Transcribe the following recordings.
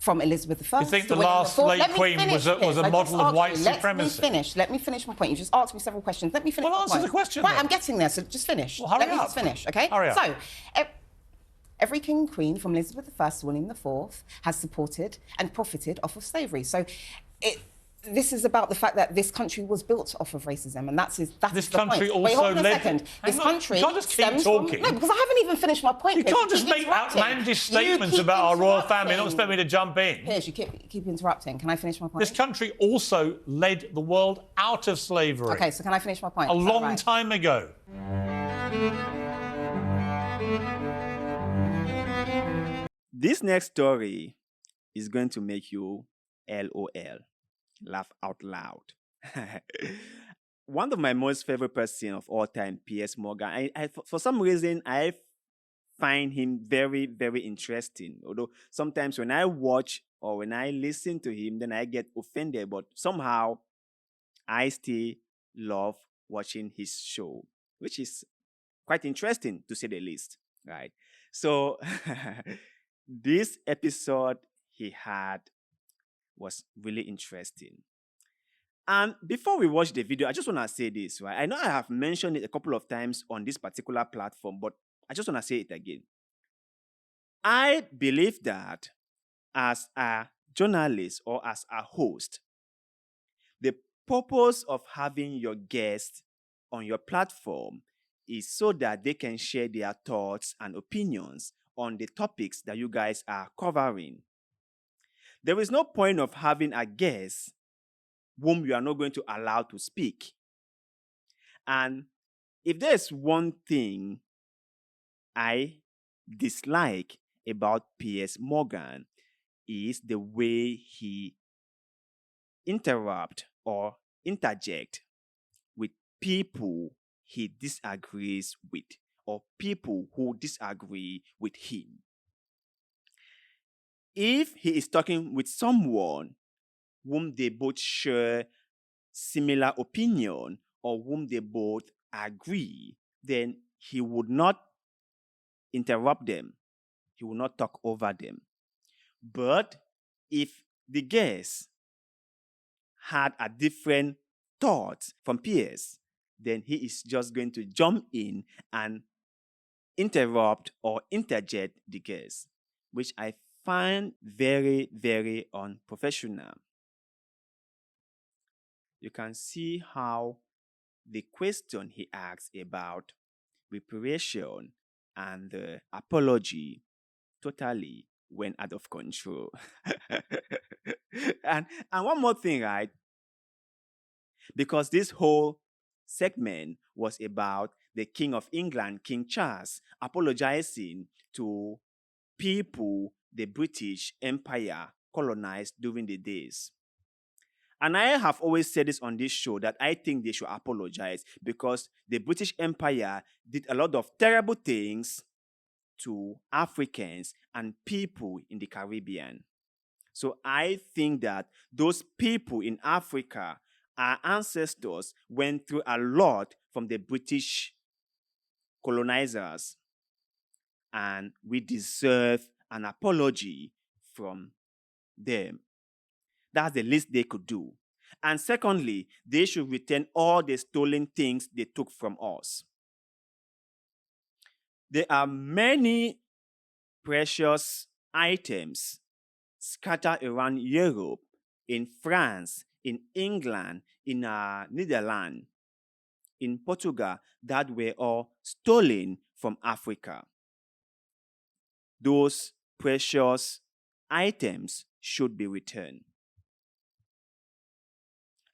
from Elizabeth I. You think the last late Queen was a model of white supremacy? Let me finish my point. You just asked me several questions. Let me finish my point. Well, answer the question, Right, then. I'm getting there, so just finish. Well, hurry Let me up. just finish, OK? Hurry up. So, every king and queen from Elizabeth I to William IV has supported and profited off of slavery. So this is about the fact that this country was built off of racism, and that's this the country point. Also Wait, hold on a led. second. This country You can't just keep stems talking. From, no, because I haven't even finished my point. You Piers. can't just make outlandish statements about our royal family and not expect me to jump in. Piers, you keep interrupting. Can I finish my point? This country also led the world out of slavery. OK, so can I finish my point? A long time ago. This next story is going to make you LOL, laugh out loud. One of my most favorite person of all time, Piers Morgan. For some reason, I find him very, very interesting. Although sometimes when I watch or when I listen to him, then I get offended. But somehow, I still love watching his show, which is quite interesting to say the least, right? So this episode he had was really interesting. And before we watch the video, I just want to say this, right? I know I have mentioned it a couple of times on this particular platform, but I just want to say it again. I believe that as a journalist or as a host, the purpose of having your guests on your platform is so that they can share their thoughts and opinions on the topics that you guys are covering. There is no point of having a guest whom you are not going to allow to speak. And if there's one thing I dislike about Piers Morgan is the way he interrupt or interject with people he disagrees with or people who disagree with him. If he is talking with someone whom they both share similar opinion or whom they both agree, then he would not interrupt them. He will not talk over them. But if the guest had a different thought from Piers, then he is just going to jump in and interrupt or interject the guest, which I find very, very unprofessional. You can see how the question he asks about reparation and the apology totally went out of control. and one more thing, right? Because this whole segment was about the King of England, King Charles, apologizing to people the British Empire colonized during the days. And I have always said this on this show that I think they should apologize because the British Empire did a lot of terrible things to Africans and people in the Caribbean. So I think that those people in Africa, our ancestors, went through a lot from the British colonizers, and we deserve an apology from them. That's the least they could do. And secondly, they should return all the stolen things they took from us. There are many precious items scattered around Europe, in France, in England, in Netherlands, in Portugal, that were all stolen from Africa. Those precious items should be returned.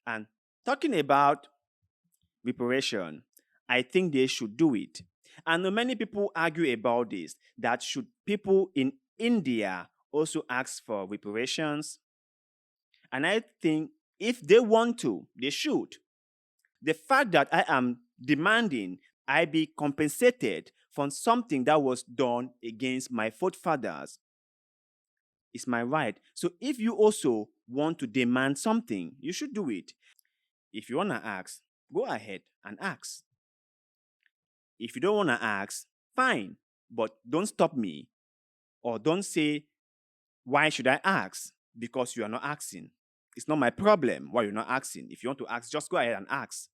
And talking about reparation, I think they should do it. And many people argue about this, that should people in India also ask for reparations? And I think if they want to, they should. The fact that I am demanding I be compensated for something that was done against my forefathers is my right. So if you also want to demand something, you should do it. If you want to ask, go ahead and ask. If you don't want to ask, fine, but don't stop me or don't say Why should I ask? Because you are not asking. It's not my problem why you're not asking. If you want to ask, just go ahead and ask.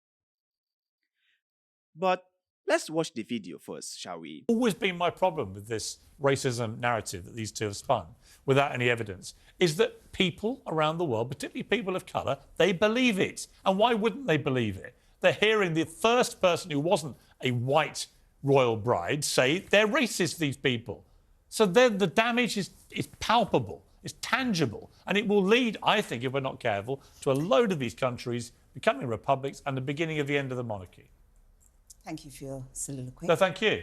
But let's watch the video first, shall we? Always been my problem with this racism narrative that these two have spun without any evidence is that people around the world, particularly people of colour, they believe it. And why wouldn't they believe it? They're hearing the first person who wasn't a white royal bride say they're racist, these people. So then the damage is palpable, it's tangible, and it will lead, I think, if we're not careful, to a load of these countries becoming republics and the beginning of the end of the monarchy. Thank you for your soliloquy. No, thank you.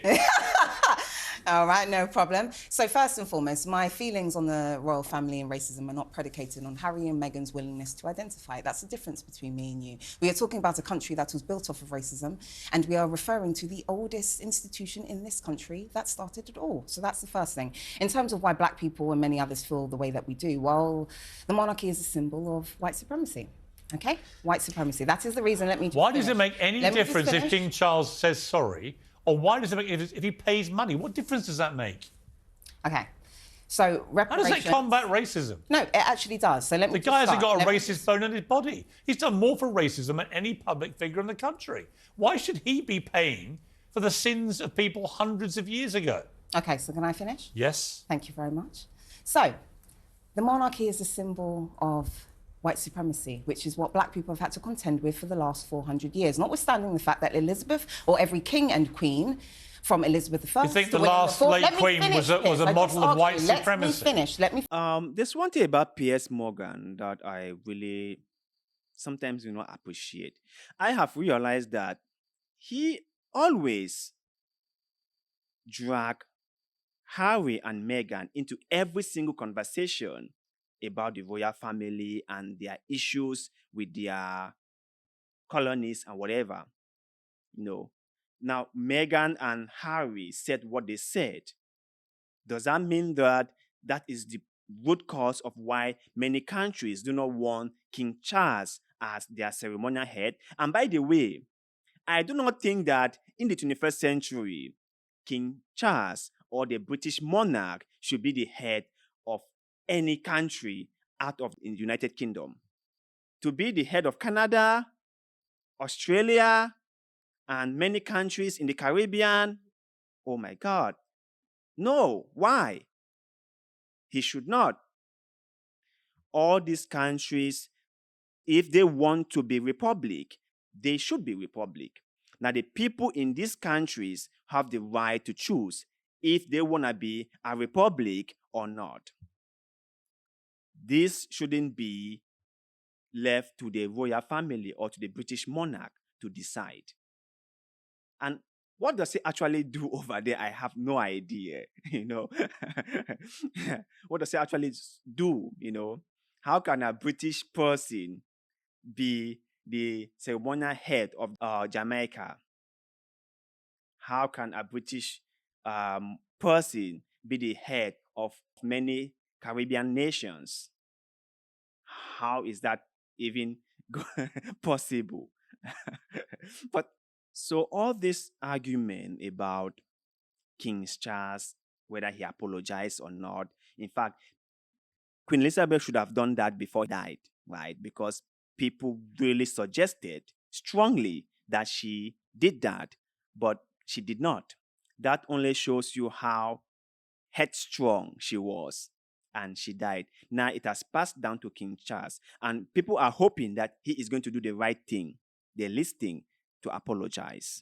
All right, no problem. So first and foremost, my feelings on the royal family and racism are not predicated on Harry and Meghan's willingness to identify it. That's the difference between me and you. We are talking about a country that was built off of racism, and we are referring to the oldest institution in this country that started it all. So that's the first thing. In terms of why black people and many others feel the way that we do, well, the monarchy is a symbol of white supremacy. Okay? White supremacy. That is the reason. Let me just Why finish. does it make any difference if King Charles says sorry? Or why does it make if he pays money? What difference does that make? Okay. So reparations... How does that combat racism? No, it actually does. So let me The guy hasn't got a Let me racist bone in his body. He's done more for racism than any public figure in the country. Why should he be paying for the sins of people hundreds of years ago? Okay, so can I finish? Yes. Thank you very much. So, the monarchy is a symbol of white supremacy, which is what black people have had to contend with for the last 400 years, notwithstanding the fact that Elizabeth, or every king and queen, from Elizabeth I... You think the last late queen was a model of white supremacy? Let me finish. There's one thing about Piers Morgan that I really sometimes do not appreciate. I have realized that he always drag Harry and Meghan into every single conversation about the royal family and their issues with their colonies and whatever. Now, Meghan and Harry said what they said. Does that mean that that is the root cause of why many countries do not want King Charles as their ceremonial head? And by the way, I do not think that in the 21st century, King Charles or the British monarch should be the head of any country out of the United Kingdom. To be the head of Canada, Australia, and many countries in the Caribbean, oh my God. No, why? He should not. All these countries, if they want to be republic, they should be republic. Now, the people in these countries have the right to choose if they want to be a republic or not. This shouldn't be left to the royal family or to the British monarch to decide. And what does he actually do over there? I have no idea, What does he actually do, How can a British person be the ceremonial head of Jamaica? How can a British person be the head of many Caribbean nations? How is that even possible? But so all this argument about King Charles, whether he apologized or not, in fact, Queen Elizabeth should have done that before he died, right? Because people really suggested strongly that she did that, but she did not. That only shows you how headstrong she was, and she died. Now it has passed down to King Charles, and people are hoping that he is going to do the right thing, the least thing, to apologize.